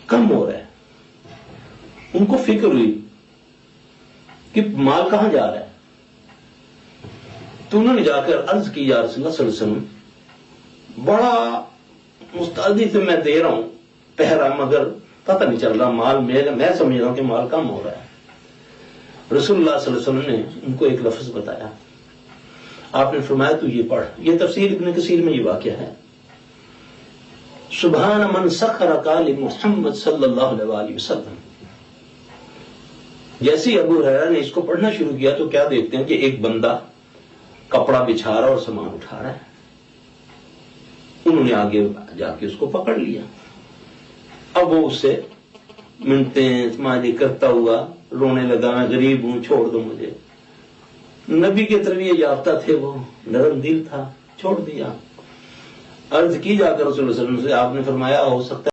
کم ہو رہا ہے. ان کو فکر ہوئی کہ مال کہاں جا رہا ہے. تو انہوں نے جا کر عرض کی یا رسول اللہ صلی اللہ علیہ وسلم بڑا مستعدی سے میں دے رہا ہوں پہرا مگر پتہ نہیں چل رہا مال میں سمجھ رہا ہوں کہ مال کم ہو رہا ہے. رسول اللہ صلی اللہ علیہ وسلم نے ان کو ایک لفظ بتایا. آپ نے فرمایا تو یہ پڑھ. یہ تفسیر ابن کثیر میں یہ واقعہ ہے. سبحان من سخرک لمحمد صلی اللہ علیہ وسلم. جیسے ہی ابو ہریرہ نے اس کو پڑھنا شروع کیا تو کیا دیکھتے ہیں کہ ایک بندہ کپڑا بچھا رہا اور سامان اٹھا رہا ہے. انہوں نے آگے جا کے اس کو پکڑ لیا. اب وہ اس سے منتیں سماجی کرتا ہوا رونے لگا میں غریب ہوں چھوڑ دو مجھے. نبی کے تربیت یافتہ تھے وہ نرم دل تھا چھوڑ دیا. عرض کی جا کر رسول اللہ صلی اللہ علیہ وسلم سے آپ نے فرمایا ہو سکتا